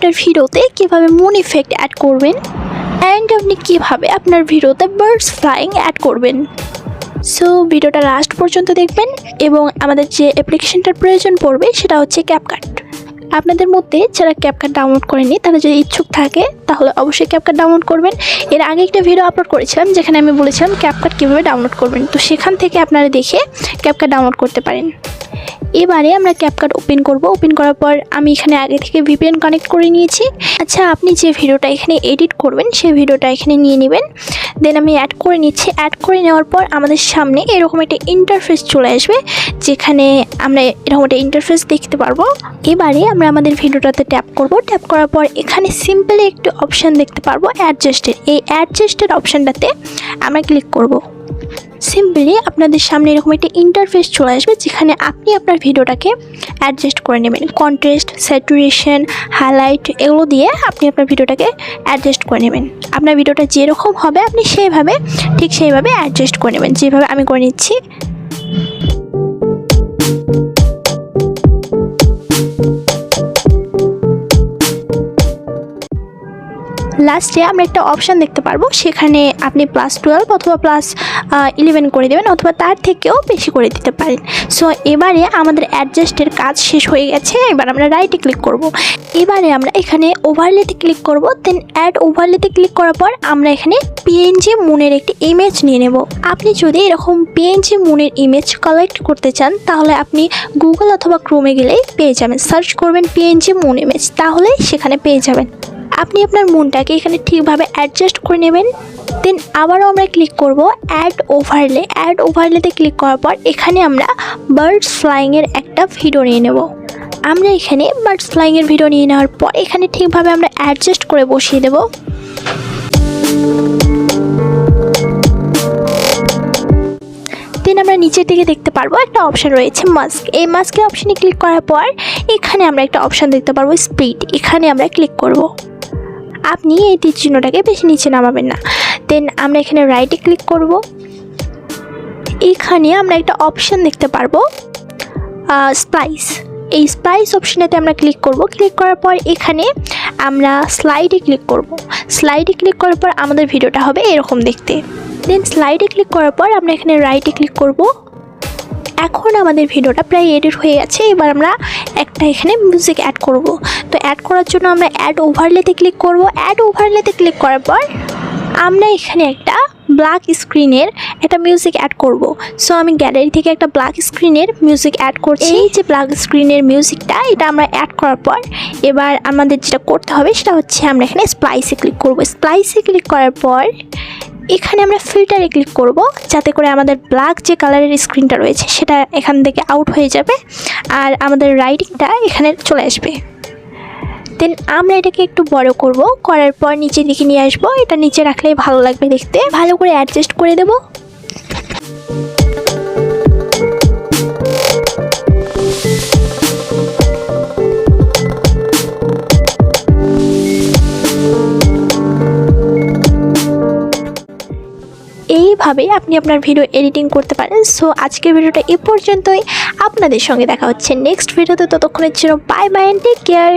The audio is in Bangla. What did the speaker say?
আপনার ভিডিওতে কিভাবে মুন ইফেক্ট অ্যাড করবেন অ্যান্ড আপনি কিভাবে আপনার ভিডিওতে বার্ডস ফ্লাইং অ্যাড করবেন। সো ভিডিওটা লাস্ট পর্যন্ত দেখবেন এবং আমাদের যে অ্যাপ্লিকেশনটার প্রয়োজন পড়বে সেটা হচ্ছে ক্যাপকাট। আপনাদের মধ্যে যারা ক্যাপকাট ডাউনলোড করেনি তারা যদি ইচ্ছুক থাকে তাহলে অবশ্যই ক্যাপকাট ডাউনলোড করবেন। এর আগে একটা ভিডিও আপলোড করেছিলাম যেখানে আমি বলেছিলাম ক্যাপকাট কীভাবে ডাউনলোড করবেন, তো সেখান থেকে আপনারা দেখে ক্যাপকাট ডাউনলোড করতে পারেন। এবারে আমরা ক্যাপকাট ওপেন করব। ওপেন করার পর আমি এখানে আগে থেকে ভিপিএন কানেক্ট করে নিয়েছি। আচ্ছা, আপনি যে ভিডিওটা এখানে এডিট করবেন সেই ভিডিওটা এখানে নিয়ে নেবেন। দেন আমি অ্যাড করে নিচ্ছি। অ্যাড করে নেওয়ার পর আমাদের সামনে এরকম একটা ইন্টারফেস চলে আসবে যেখানে আমরা এরকম একটা ইন্টারফেস দেখতে পারবো। এবারে আমরা আমাদের ভিডিওটাতে ট্যাপ করব। ট্যাপ করার পর এখানে সিম্পলি একটু অপশান দেখতে পারবো অ্যাডজাস্টের। এই অ্যাডজাস্টের অপশানটাতে আমরা ক্লিক করব। সিম্পলি আপনাদের সামনে এরকম একটা ইন্টারফেস চলে আসবে যেখানে আপনি আপনার ভিডিওটাকে অ্যাডজাস্ট করে নেবেন। কন্ট্রাস্ট, স্যাচুরেশন, হাইলাইট এগুলো দিয়ে আপনি আপনার ভিডিওটাকে অ্যাডজাস্ট করে নেবেন। আপনার ভিডিওটা যেরকম হবে আপনি ঠিক সেইভাবে অ্যাডজাস্ট করে নেবেন, যেভাবে আমি করে নিচ্ছি। লাস্টে আমরা একটা অপশান দেখতে পারবো, সেখানে আপনি +12 অথবা +11 করে দেবেন অথবা তার থেকেও বেশি করে দিতে পারেন। সো এবারে আমাদের অ্যাডজাস্টের কাজ শেষ হয়ে গেছে। এবার আমরা রাইটে ক্লিক করব। এবারে আমরা এখানে ওভারলেতে ক্লিক করব। দেন অ্যাড ওভারলেতে ক্লিক করার পর আমরা এখানে পিএনজি মুনের একটি ইমেজ নিয়ে নেব। আপনি যদি এরকম পিএনজি মুনের ইমেজ কালেক্ট করতে চান তাহলে আপনি গুগল অথবা ক্রোমে গেলেই পেয়ে যাবেন। সার্চ করবেন পিএনজি মুন ইমেজ, তাহলেই সেখানে পেয়ে যাবেন। আপনি আপনার মুনটাকে এখানে ঠিকভাবে অ্যাডজাস্ট করে নেবেন। দেন আবারও আমরা ক্লিক করব অ্যাড ওভারলে। অ্যাড ওভারলেতে ক্লিক করার পর এখানে আমরা বার্ডস ফ্লাইংয়ের একটা ভিডিও নিয়ে নেব। আমরা এখানে বার্ডস ফ্লাইংয়ের ভিডিও নিয়ে নেওয়ার পর এখানে ঠিকভাবে আমরা অ্যাডজাস্ট করে বসিয়ে দেব। দেন আমরা নিচের দিকে দেখতে পারবো একটা অপশান রয়েছে মাস্ক। এই মাস্কের অপশানে ক্লিক করার পর এখানে আমরা একটা অপশান দেখতে পারবো স্পিড। এখানে আমরা ক্লিক করব। আপনি এই তীর চিহ্নটাকে বেশি নিচে নামাবেন না। দেন আমরা এখানে রাইটে ক্লিক করব। এখানে আমরা একটা অপশান দেখতে পারবো স্প্লাইস। এই স্প্লাইস অপশানেতে আমরা ক্লিক করব। ক্লিক করার পর এখানে আমরা স্লাইডে ক্লিক করব। স্লাইডে ক্লিক করার পর আমাদের ভিডিওটা হবে এরকম দেখতে। দেন স্লাইডে ক্লিক করার পর আমরা এখানে রাইটে ক্লিক করব। এখন আমাদের ভিডিওটা প্রায় এডিট হয়ে গেছে। এবার আমরা একটা এখানে মিউজিক অ্যাড করব। তো অ্যাড করার জন্য আমরা অ্যাড ওভারলেতে ক্লিক করব। অ্যাড ওভারলেতে ক্লিক করার পর আমরা এখানে একটা ব্ল্যাক স্ক্রিনের একটা মিউজিক অ্যাড করব। সো আমি গ্যালারি থেকে একটা ব্ল্যাক স্ক্রিনের মিউজিক অ্যাড করছি। এই যে ব্ল্যাক স্ক্রিনের মিউজিকটা এটা আমরা অ্যাড করার পর এবার আমাদের যেটা করতে হবে সেটা হচ্ছে আমরা এখানে স্প্লাইসে ক্লিক করব। স্প্লাইসে ক্লিক করার পর এখানে আমরা ফিল্টারে ক্লিক করব যাতে করে আমাদের ব্ল্যাক যে কালারের স্ক্রিনটা রয়েছে সেটা এখান থেকে আউট হয়ে যাবে আর আমাদের রাইটিংটা এখানে চলে আসবে। দেন আমরা এটাকে একটু বড় করব, করার পর নিচের দিকে নিয়ে আসবো। এটা নিচে রাখলেই ভালো লাগবে দেখতে। ভালো করে অ্যাডজাস্ট করে দেব। এইভাবে আপনি আপনার ভিডিও এডিটিং করতে পারেন। সো আজকের ভিডিওটা এ পর্যন্তই। আপনাদের সঙ্গে দেখা হচ্ছে নেক্সট ভিডিওতে। ততক্ষণের জন্য bye bye and take care.